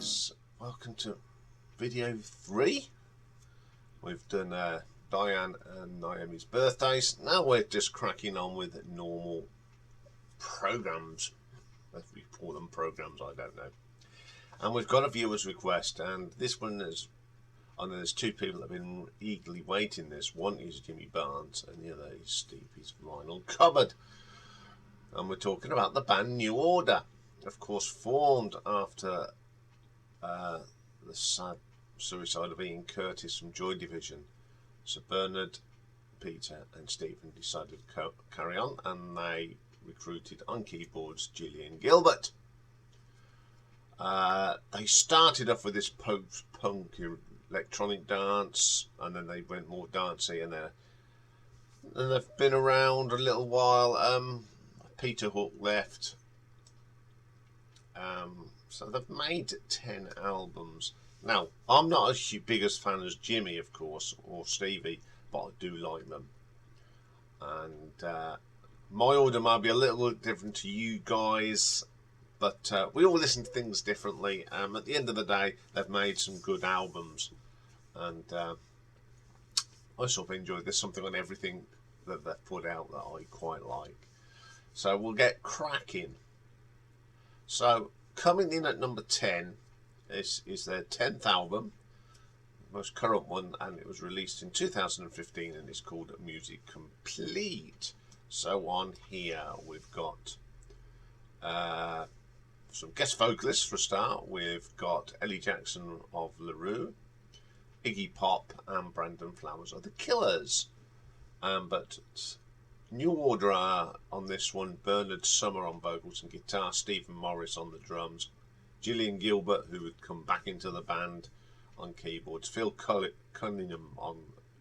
guys, welcome to video 3. We've done Diane and Naomi's birthdays. Now we're just cracking on with normal programs. If we call them programs, I don't know. And we've got a viewer's request, and this one is, I know there's two people that have been eagerly waiting this. One is Jimmy Barnes and the other is Stevie's Vinyl Cupboard. And we're talking about the band New Order, of course formed after the sad suicide of Ian Curtis from Joy Division. So Bernard, Peter and Stephen decided to carry on, and they recruited on keyboards Gillian Gilbert. They started off with this post-punk electronic dance, and then they went more dancey, and they've been around a little while. Peter Hook left, so they've made 10 albums. Now, I'm not as biggest fan as Jimmy, of course, or Stevie, but I do like them. And my order might be a little different to you guys, but we all listen to things differently. At the end of the day, they've made some good albums, and I sort of enjoy. There's something on everything that they've put out that I quite like. So we'll get cracking. So coming in at number 10 is their 10th album, most current one, and it was released in 2015, and it's called Music Complete. So on here we've got some guest vocalists for a start. We've got Ellie Jackson of LaRue, Iggy Pop and Brandon Flowers of the Killers. But New Order are on this one: Bernard Summer on vocals and guitar, Stephen Morris on the drums, Gillian Gilbert, who would come back into the band, on keyboards, Phil Cunningham on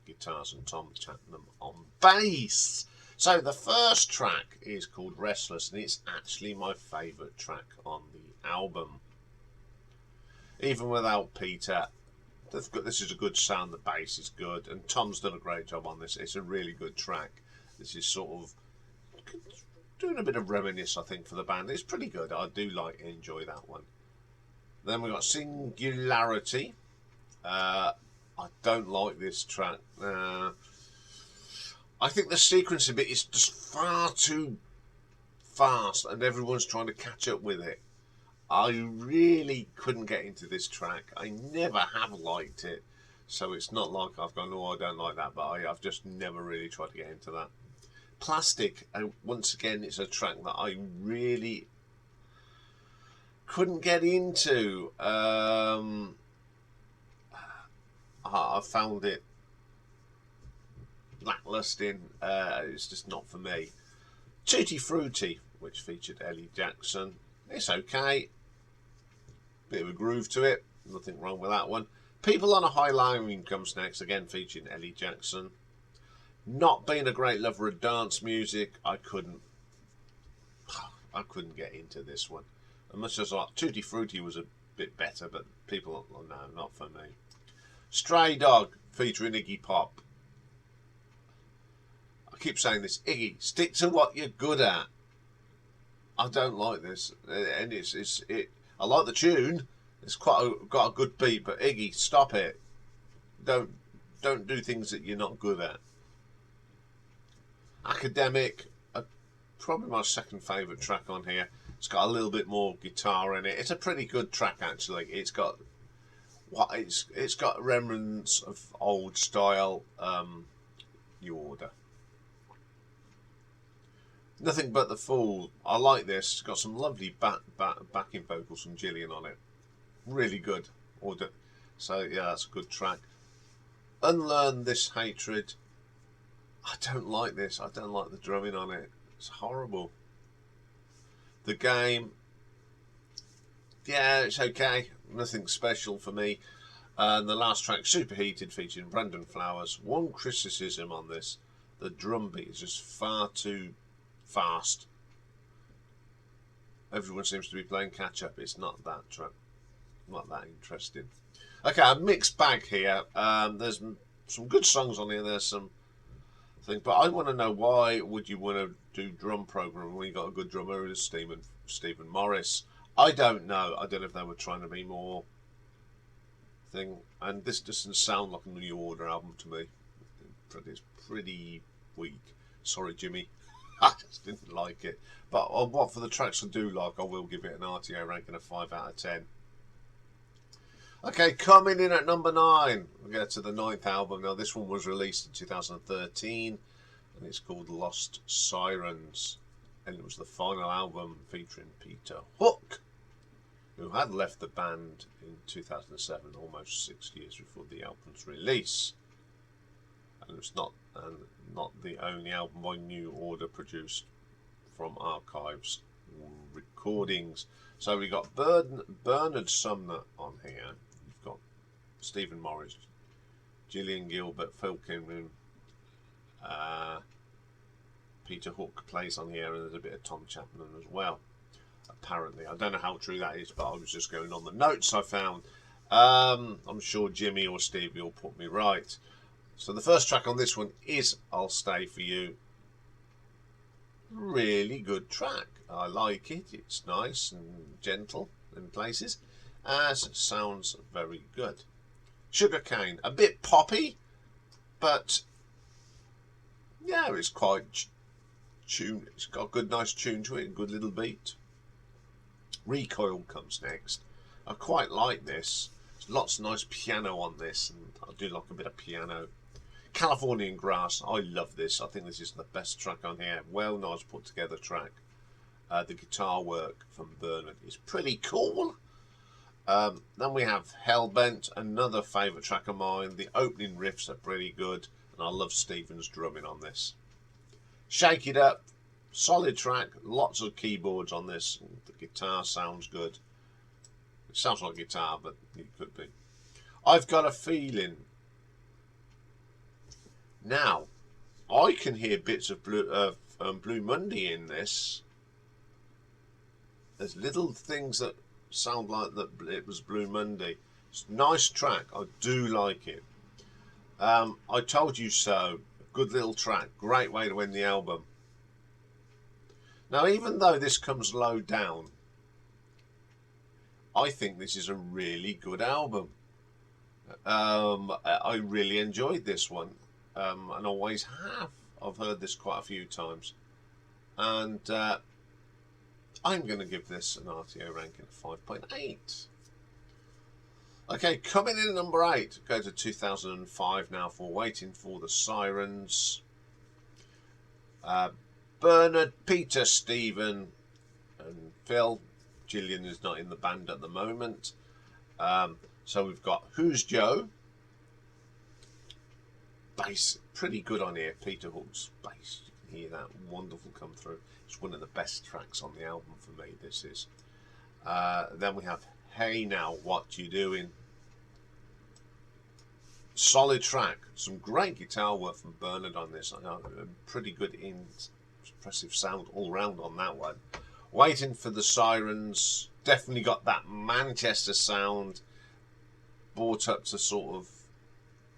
guitars and Tom Chapman on bass. So the first track is called Restless, and it's actually my favourite track on the album. Even without Peter, this is a good sound, the bass is good, and Tom's done a great job on this. It's a really good track. This is sort of doing a bit of reminisce, I think, for the band. It's pretty good. I do enjoy that one. Then we've got Singularity. I don't like this track. I think the sequencing bit is just far too fast, and everyone's trying to catch up with it. I really couldn't get into this track. I never have liked it. So it's not like I've gone, oh, I don't like that, but I've just never really tried to get into that. Plastic, once again, it's a track that I really couldn't get into. I found it lacklustre. It's just not for me. Tutti Frutti, which featured Ellie Jackson, it's okay. Bit of a groove to it, nothing wrong with that one. People on a High Line comes next, again featuring Ellie Jackson. Not being a great lover of dance music, I couldn't get into this one. As much as Tutti Frutti was a bit better, but people, no, not for me. Stray Dog featuring Iggy Pop. I keep saying this, Iggy, stick to what you're good at. I don't like this, and I like the tune. It's got a good beat, but Iggy, stop it. Don't do things that you're not good at. Academic, probably my second favourite track on here. It's got a little bit more guitar in it. It's a pretty good track, actually. It's got remnants of old style New Order. Nothing But the Fool. I like this. It's got some lovely backing vocals from Gillian on it. Really good. So yeah, that's a good track. Unlearn This Hatred. I don't like this. I don't like the drumming on it. It's horrible. The Game. Yeah, it's okay. Nothing special for me. And the last track, Superheated, featuring Brandon Flowers. One criticism on this: the drum beat is just far too fast. Everyone seems to be playing catch up. It's not that not that interesting. Okay, a mixed bag here. There's some good songs on here. There's some things, but I want to know, why would you want to do drum program when you got a good drummer as Stephen Morris? I don't know. I don't know if they were trying to be more thing, and this doesn't sound like a New Order album to me. It's pretty weak. Sorry, Jimmy. I just didn't like it. But what for the tracks I do like, I will give it an RTO ranking of 5 out of 10. Okay, coming in at number 9, we'll get to the 9th album. Now, this one was released in 2013, and it's called Lost Sirens. And it was the final album featuring Peter Hook, who had left the band in 2007, almost 6 years before the album's release. And it's not the only album by New Order produced from archives recordings. So we got Bernard Sumner on here. You've got Stephen Morris, Gillian Gilbert, Phil Kinman, Peter Hook plays on here, and there's a bit of Tom Chapman as well. Apparently, I don't know how true that is, but I was just going on the notes I found. I'm sure Jimmy or Stevie will put me right. So the first track on this one is I'll Stay For You. Really good track. I like it. It's nice and gentle in places. As it sounds very good. Sugarcane, a bit poppy, but yeah, it's quite tune. It's got a good, nice tune to it, a good little beat. Recoil comes next. I quite like this. There's lots of nice piano on this, and I do like a bit of piano. Californian Grass, I love this. I think this is the best track on here. Well, nice put together track. The guitar work from Bernard is pretty cool. Then we have Hellbent, another favourite track of mine. The opening riffs are pretty good, and I love Stephen's drumming on this. Shake It Up, solid track, lots of keyboards on this. The guitar sounds good. It sounds like guitar, but it could be. I've Got a Feeling. Now, I can hear bits of Blue Monday in this. There's little things that sound like that it was Blue Monday. It's a nice track. I do like it. I Told You So. Good little track. Great way to end the album. Now, even though this comes low down, I think this is a really good album. I really enjoyed this one. And always have. I've heard this quite a few times. And I'm going to give this an RTO ranking of 5.8. Okay, coming in at number 8. Go to 2005 now for Waiting for the Sirens. Bernard, Peter, Stephen and Phil. Gillian is not in the band at the moment. So we've got Who's Joe? Bass, pretty good on here. Peter Hook's bass, you can hear that wonderful come through. It's one of the best tracks on the album for me, this is. Then we have Hey Now, What You Doing? Solid track, some great guitar work from Bernard on this. Pretty good, impressive sound all round on that one. Waiting for the Sirens, definitely got that Manchester sound, brought up to sort of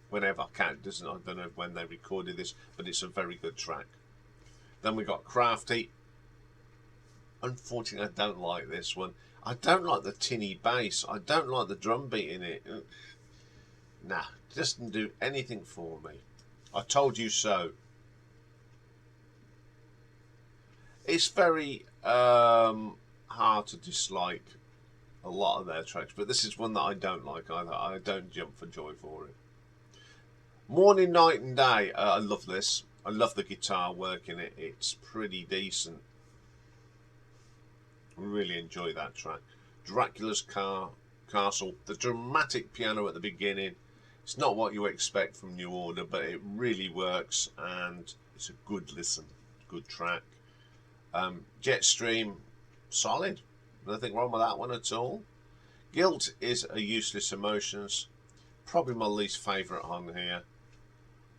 whenever I can. I don't know when they recorded this, but it's a very good track. Then we got Crafty. Unfortunately, I don't like this one. I don't like the tinny bass. I don't like the drum beat in it. Nah, it doesn't do anything for me. I Told You So. It's very hard to dislike a lot of their tracks, but this is one that I don't like either. I don't jump for joy for it. Morning, Night and Day. I love this. I love the guitar work in it. It's pretty decent. Really enjoy that track. Dracula's Castle. The dramatic piano at the beginning. It's not what you expect from New Order, but it really works, and it's a good listen. Good track. Jetstream. Solid. Nothing wrong with that one at all. Guilt is a Useless Emotions. Probably my least favourite on here.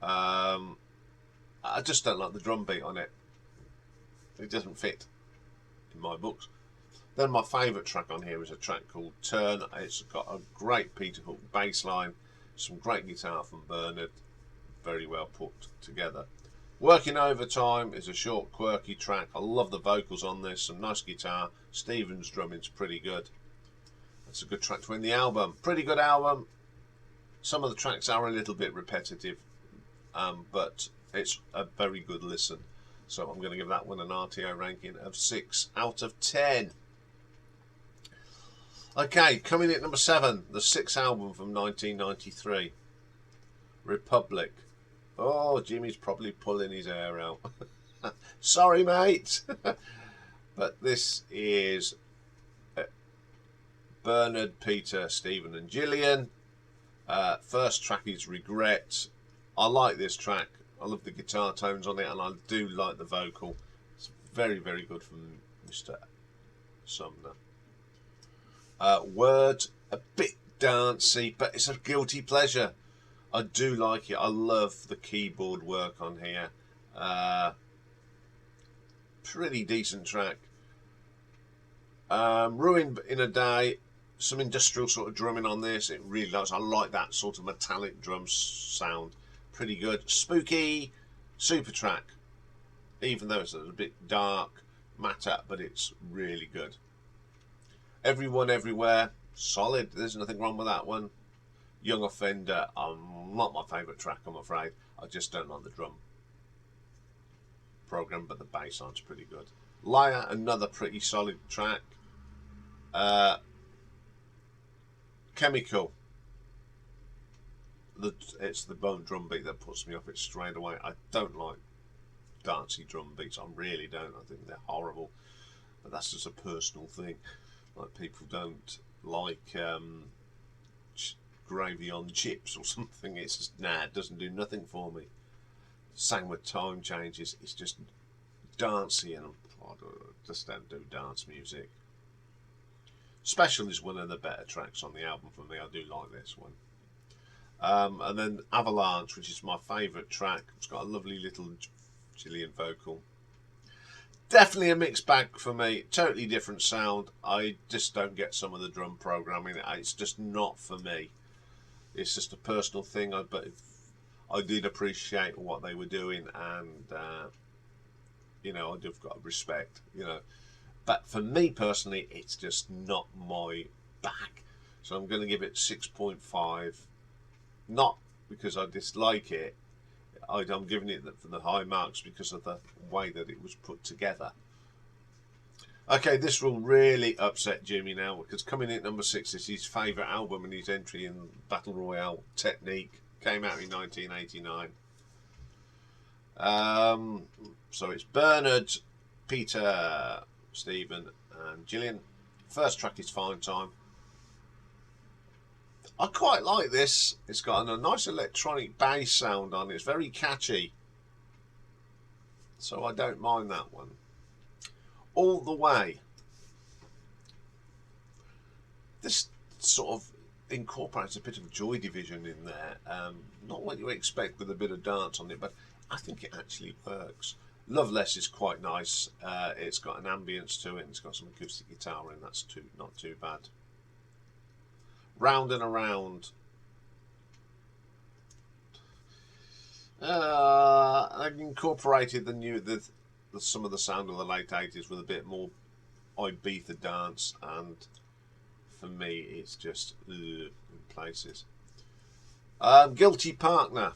I just don't like the drum beat on it. It doesn't fit in my books. Then my favourite track on here is a track called Turn. It's got a great Peter Hook bass line, some great guitar from Bernard, very well put together. Working Overtime is a short, quirky track. I love the vocals on this, some nice guitar. Stephen's drumming's pretty good. That's a good track to end the album. Pretty good album. Some of the tracks are a little bit repetitive, but it's a very good listen. So I'm going to give that one an RTO ranking of 6 out of 10. Okay, coming in at number 7, the 6th album from 1993, Republic. Oh, Jimmy's probably pulling his hair out. Sorry, mate. But this is Bernard, Peter, Stephen and Gillian. First track is Regret. I like this track. I love the guitar tones on it, and I do like the vocal. It's very, very good from Mr. Sumner. Word, a bit dancey, but it's a guilty pleasure. I do like it. I love the keyboard work on here. Pretty decent track. Ruined in a Day, some industrial sort of drumming on this. It really does. I like that sort of metallic drum sound. Pretty good. Spooky, super track. Even though it's a bit dark matter, but it's really good. Everyone Everywhere, solid. There's nothing wrong with that one. Young Offender, not my favourite track, I'm afraid. I just don't like the drum program, but the bass line's pretty good. Liar, another pretty solid track. Chemical. It's the bone drum beat that puts me off it straight away. I don't like dancey drum beats. I really don't. I think they're horrible. But that's just a personal thing. Like people don't like gravy on chips or something. It's just, it doesn't do nothing for me. Same with Time Changes. It's just dancey, and I just don't do dance music. Special is one of the better tracks on the album for me. I do like this one. And then Avalanche, which is my favourite track. It's got a lovely little Gillian vocal. Definitely a mixed bag for me. Totally different sound. I just don't get some of the drum programming. It's just not for me. It's just a personal thing. But I did appreciate what they were doing, and you know, I've got respect. You know, but for me personally, it's just not my bag. So I'm going to give it 6.5. Not because I dislike it. I'm giving it for the high marks because of the way that it was put together. Okay, this will really upset Jimmy now, because coming in at number 6 is his favourite album and his entry in Battle Royale Technique. Came out in 1989. So it's Bernard, Peter, Stephen and Gillian. First track is Fine Time. I quite like this. It's got a nice electronic bass sound on it. It's very catchy. So I don't mind that one. All the Way. This sort of incorporates a bit of Joy Division in there. Not what you expect with a bit of dance on it, but I think it actually works. Love Less is quite nice. It's got an ambience to it, and it's got some acoustic guitar in. That's not too bad. Round and Around. I've incorporated some of the sound of the late 80s with a bit more Ibiza dance, and for me it's just in places. Guilty Partner.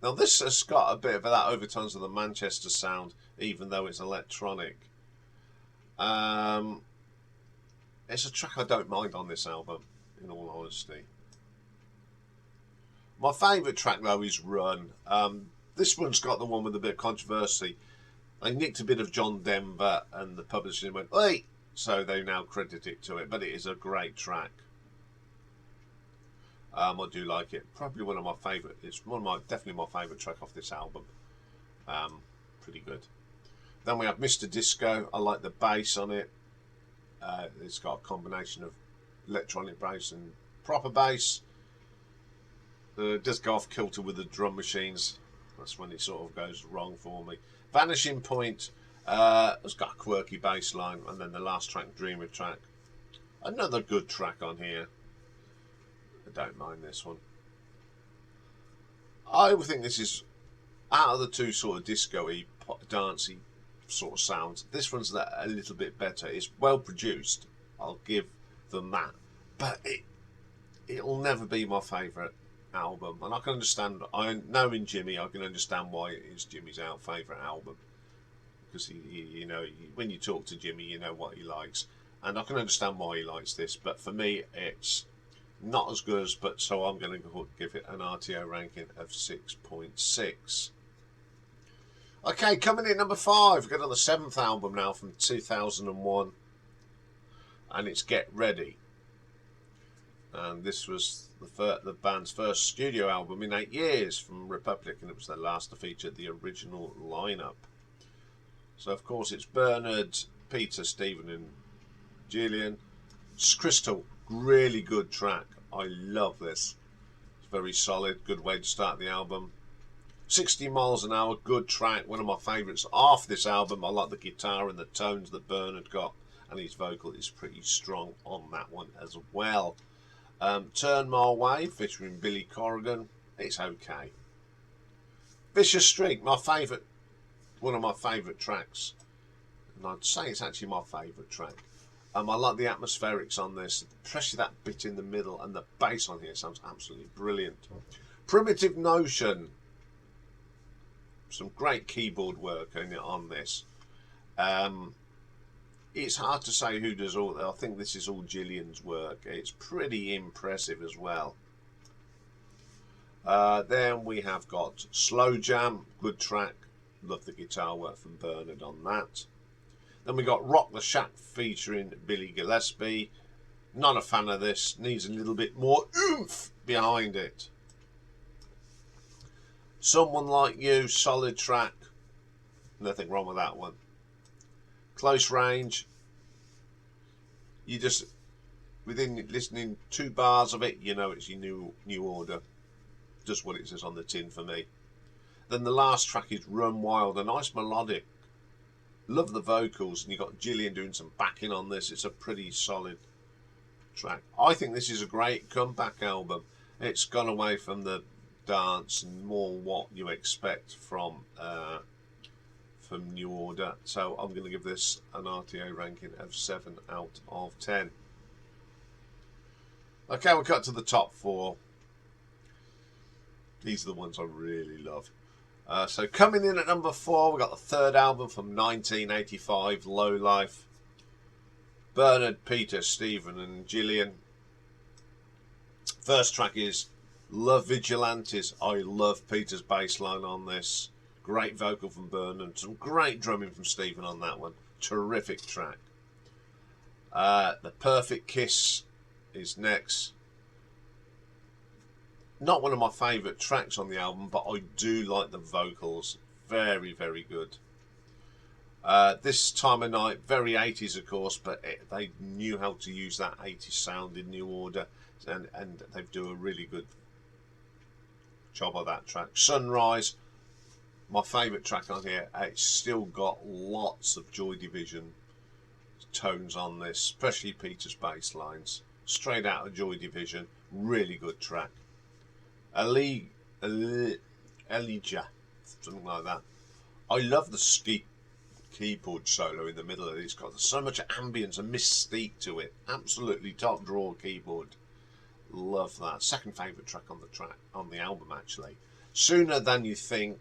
Now this has got a bit of that overtones of the Manchester sound, even though it's electronic. It's a track I don't mind on this album, in all honesty. My favourite track though is Run. This one's got the one with a bit of controversy. They nicked a bit of John Denver, and the publisher went, "Hey!" So they now credit it to it, but it is a great track. I do like it. Probably one of my favourite. It's definitely my favourite track off this album. Pretty good. Then we have Mr. Disco. I like the bass on it. It's got a combination of electronic bass and proper bass. It does go off kilter with the drum machines. That's when it sort of goes wrong for me. Vanishing Point. It's got a quirky bass line. And then the last track, Dreamer Track. Another good track on here. I don't mind this one. I would think this is, out of the two sort of disco-y, dancey sort of sounds, this one's a little bit better. It's well produced. I'll give them that. But it'll never be my favourite album, and I can understand. Knowing Jimmy, I can understand why it is Jimmy's favourite album, because you know, when you talk to Jimmy, you know what he likes, and I can understand why he likes this. But for me, it's not as good as. But so I'm going to give it an RTO ranking of 6.6. Okay, coming in number 5, we've got on the 7th album now from 2001, and it's Get Ready. And this was the band's first studio album in 8 years from Republic, and it was their last to feature the original lineup. So, of course, it's Bernard, Peter, Stephen, and Gillian. Crystal, really good track. I love this. It's very solid, good way to start the album. 60 miles an hour, good track, one of my favourites off this album. I like the guitar and the tones that Bernard got, and his vocal is pretty strong on that one as well. Turn My Way, featuring Billy Corrigan, it's okay. Vicious Streak, my favourite, one of my favourite tracks, and I'd say it's actually my favourite track. I like the atmospherics on this, especially that bit in the middle, and the bass on here sounds absolutely brilliant. Primitive Notion, some great keyboard work on this. It's hard to say who does all. I think this is all Gillian's work. It's pretty impressive as well. Then we have got Slow Jam, good track. Love the guitar work from Bernard on that. Then we got Rock the Shack featuring Billy Gillespie. Not a fan of this. Needs a little bit more oomph behind it. Someone Like You, solid track. Nothing wrong with that one. Close Range. You just, within listening 2 bars of it, you know it's your new order. Just what it says on the tin for me. Then the last track is Run Wild, a nice melodic. Love the vocals, and you've got Gillian doing some backing on this. It's a pretty solid track. I think this is a great comeback album. It's gone away from the dance and more what you expect from New Order. So I'm going to give this an RTO ranking of 7 out of 10. Okay, we'll cut to the top 4. These are the ones I really love. So coming in at number 4, we got the 3rd album from 1985, Low Life. Bernard, Peter, Stephen, and Gillian. First track is Love Vigilantes. I love Peter's bass line on this. Great vocal from Bernard. Some great drumming from Stephen on that one. Terrific track. The Perfect Kiss is next. Not one of my favourite tracks on the album, but I do like the vocals. Very, very good. This Time of Night, very 80s of course, but they knew how to use that 80s sound in New Order, and they do a really good job of that track. Sunrise, my favourite track on here. It's still got lots of Joy Division tones on this, especially Peter's bass lines. Straight out of Joy Division, really good track. Elijah, something like that. I love the keyboard solo in the middle of it. It's got so much ambience and mystique to it. Absolutely top drawer keyboard. Love that. Second favourite track on the album actually. Sooner Than You Think.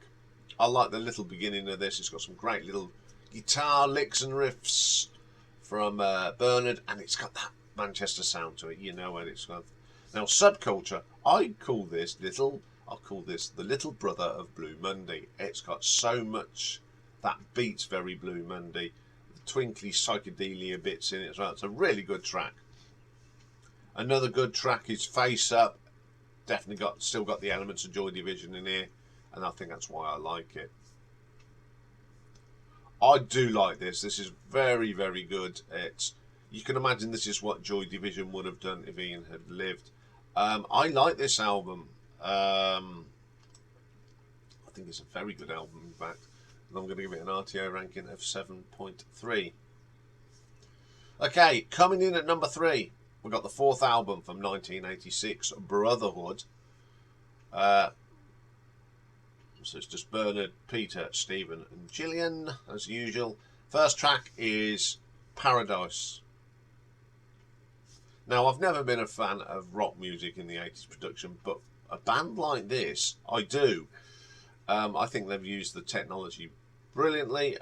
I like the little beginning of this. It's got some great little guitar licks and riffs from Bernard, and it's got that Manchester sound to it. You know what it's got. Now, Subculture, I call this the little brother of Blue Monday. It's got so much that beats very Blue Monday, the twinkly psychedelia bits in it as well. It's a really good track. Another good track is Face Up. Definitely still got the elements of Joy Division in here, and I think that's why I like it. I do like this. This is very, very good. You can imagine this is what Joy Division would have done if Iain had lived. I like this album. I think it's a very good album, in fact. And I'm going to give it an RTO ranking of 7.3. Okay, coming in at number 3, we've got the 4th album from 1986, Brotherhood. So it's just Bernard, Peter, Stephen, and Gillian, as usual. First track is Paradise. Now, I've never been a fan of rock music in the 80s production, but a band like this, I do. I think they've used the technology brilliantly.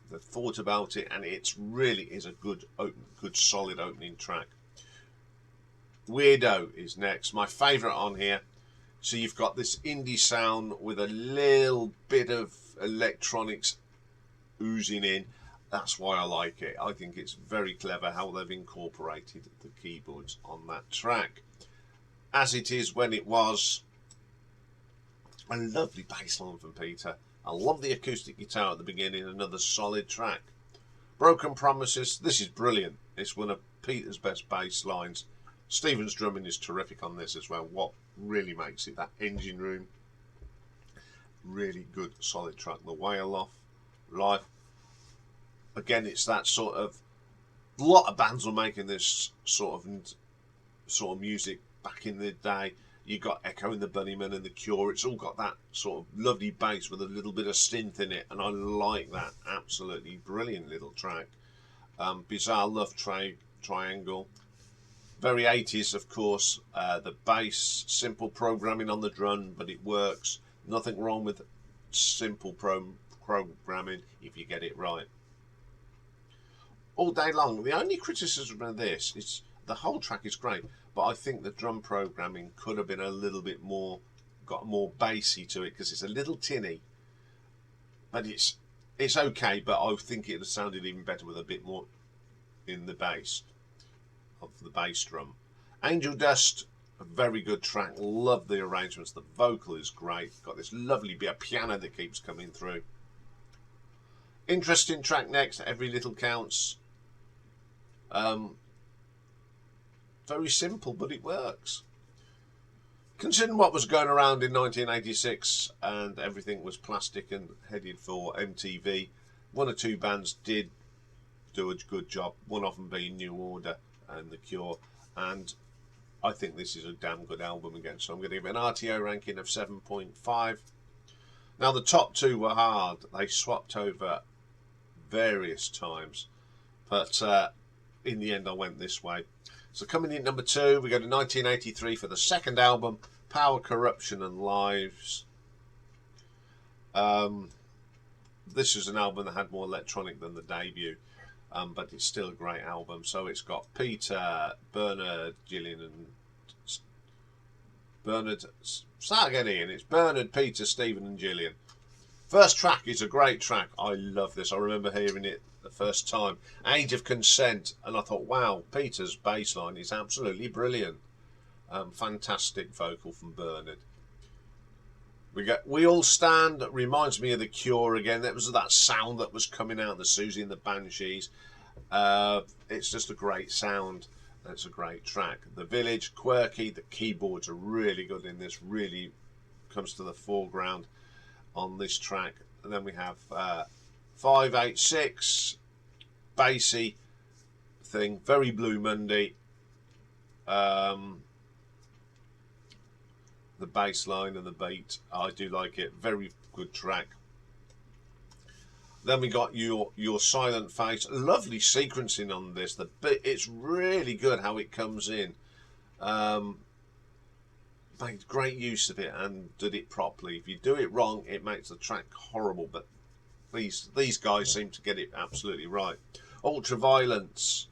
They've thought about it, and it's really is a good, good solid opening track. Weirdo is next, my favourite on here. So you've got this indie sound with a little bit of electronics oozing in. That's why I like it. I think it's very clever how they've incorporated the keyboards on that track. As it is when it was. A lovely bass line from Peter. I love the acoustic guitar at the beginning. Another solid track. Broken Promises. This is brilliant. It's one of Peter's best bass lines. Stephen's drumming is terrific on this as well. What really makes it that engine room. Really good solid track. The Whale Off Life. Again, it's that sort of. A lot of bands were making this sort of music back in the day. You got Echo and the Bunnymen and the Cure. It's all got that sort of lovely bass with a little bit of synth in it, and I like that. Absolutely brilliant little track. Bizarre Love Triangle. Very 80s, of course. The bass, simple programming on the drum, but it works. Nothing wrong with simple programming if you get it right. All Day Long. The only criticism of this is the whole track is great, but I think the drum programming could have been a little bit more, got more bassy to it, because it's a little tinny. But it's okay, but I think it would have sounded even better with a bit more in the bass of the bass drum. Angel Dust, a very good track. Love the arrangements. The vocal is great. Got this lovely bit of piano that keeps coming through. Interesting track next. Every Little Counts. Very simple, but it works. Considering what was going around in 1986 and everything was plastic and headed for MTV, one or two bands did do a good job, one of them being New Order and The Cure, and I think this is a damn good album again, so I'm going to give it an RTO ranking of 7.5. Now, the top two were hard. They swapped over various times, but in the end I went this way. So coming in number 2, we go to 1983 for the second album, Power, Corruption and Lives. This is an album that had more electronic than the debut, but it's still a great album. So it's got Peter, Bernard, Gillian and Bernard. Start again, Ian. It's Bernard, Peter, Stephen and Gillian. First track is a great track. I love this. I remember hearing it the first time. Age of Consent, and I thought, wow, Peter's bass line is absolutely brilliant. Fantastic vocal from Bernard. We get We All Stand. Reminds me of The Cure again. That was that sound that was coming out, the Susie and the Banshees. It's just a great sound. It's a great track. The Village, quirky. The keyboards are really good in this. Really comes to the foreground on this track. And then we have 586, bassy thing, very Blue Monday. The bass line and the beat, I do like it. Very good track. Then we got your Silent Face. Lovely sequencing on this. It's really good how it comes in. Made great use of it and did it properly. If you do it wrong, it makes the track horrible. But these guys seem to get it absolutely right. Ultraviolence.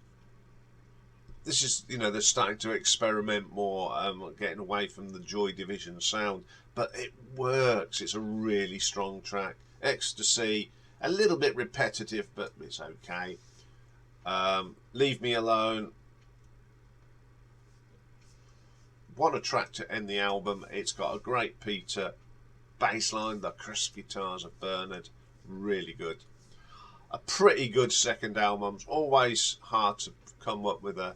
This is, they're starting to experiment more, getting away from the Joy Division sound, but it works. It's a really strong track. Ecstasy, a little bit repetitive, but it's okay. Leave Me Alone. What a track to end the album. It's got a great Peter bass line, the crisp guitars of Bernard, really good. A pretty good second album. It's always hard to come up with a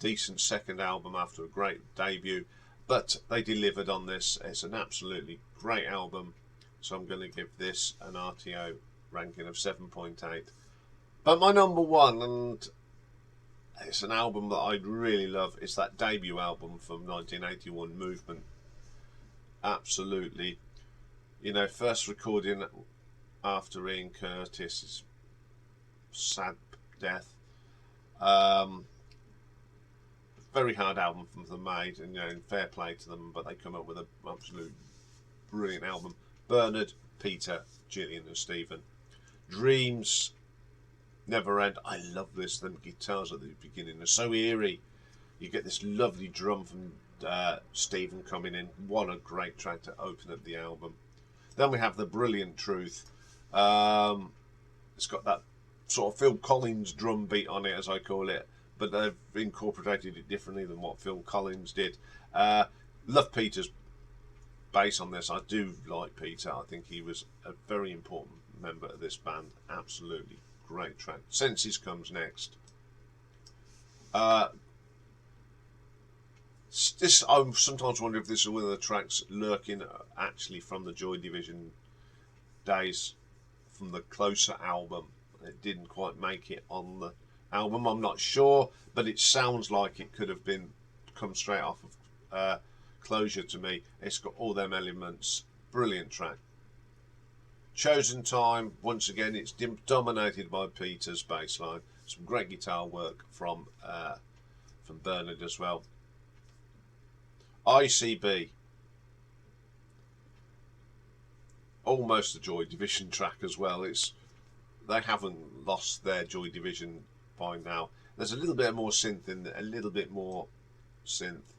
decent second album after a great debut, but they delivered on this. It's an absolutely great album, so I'm going to give this an RTO ranking of 7.8. But my number one, and it's an album that I really love, it's that debut album from 1981, Movement. Absolutely, first recording after Ian Curtis's sad death. very hard album from them made, and you know, fair play to them, but they come up with an absolute brilliant album. Bernard, Peter, Gillian and Stephen. Dreams Never End. I love this. Them guitars at the beginning are so eerie. You get this lovely drum from Stephen coming in. What a great track to open up the album. Then we have The Brilliant Truth. It's got that sort of Phil Collins drum beat on it, as I call it, but they've incorporated it differently than what Phil Collins did. Love Peter's bass on this. I do like Peter. I think he was a very important member of this band. Absolutely great track. Senses comes next. This, I sometimes wonder if this is one of the tracks lurking actually from the Joy Division days, from the Closer album. It didn't quite make it on the album, I'm not sure, but it sounds like it could have been come straight off of Closure to me. It's got all them elements. Brilliant track. Chosen Time, once again, it's dominated by Peter's bass line. Some great guitar work from Bernard as well. ICB, almost a Joy Division track as well. They haven't lost their Joy Division by now. There's a little bit more synth in there, a little bit more synth.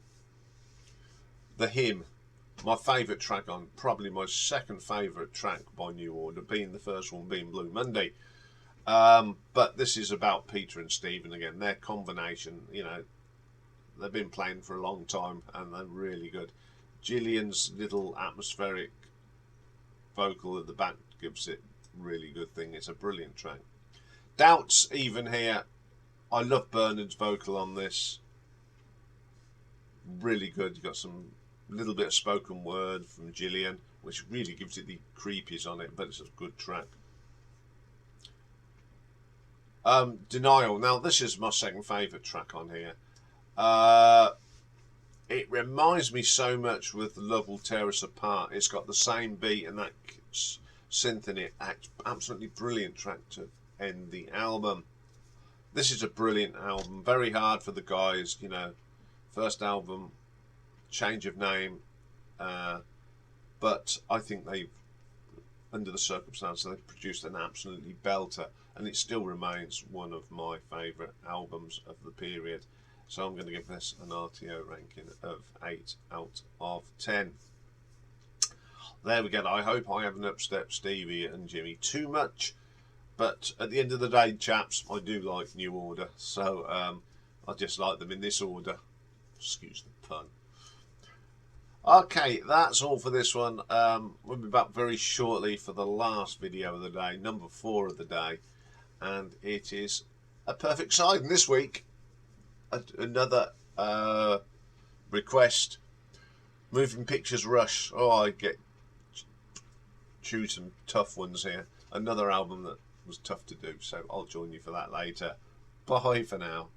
The Hymn, my favourite track on, probably my second favourite track by New Order, being the first one being Blue Monday. But this is about Peter and Stephen again. Their combination, you know, they've been playing for a long time and they're really good. Gillian's little atmospheric vocal at the back gives it really good thing. It's a brilliant track. Doubts even here. I love Bernard's vocal on this. Really good. You've got some little bit of spoken word from Gillian, which really gives it the creepies on it, but it's a good track. Denial. Now this is my second favourite track on here. It reminds me so much with Love Will Tear Us Apart. It's got the same beat and that synth in it. Absolutely brilliant track to end the album. This is a brilliant album. Very hard for the guys, you know. First album, change of name, but I think they've, under the circumstances, they've produced an absolutely belter, and it still remains one of my favourite albums of the period. So I'm going to give this an RTO ranking of 8 out of 10. There we go. I hope I haven't upstepped Stevie and Jimmy too much, but at the end of the day, chaps, I do like New Order, so I just like them in this order. Excuse the pun. Okay, that's all for this one. We'll be back very shortly for the last video of the day, number 4 of the day, and it is a perfect side. And this week, another request, Moving Pictures Rush. Oh, I get choose some tough ones here. Another album that was tough to do, so I'll join you for that later. Bye for now.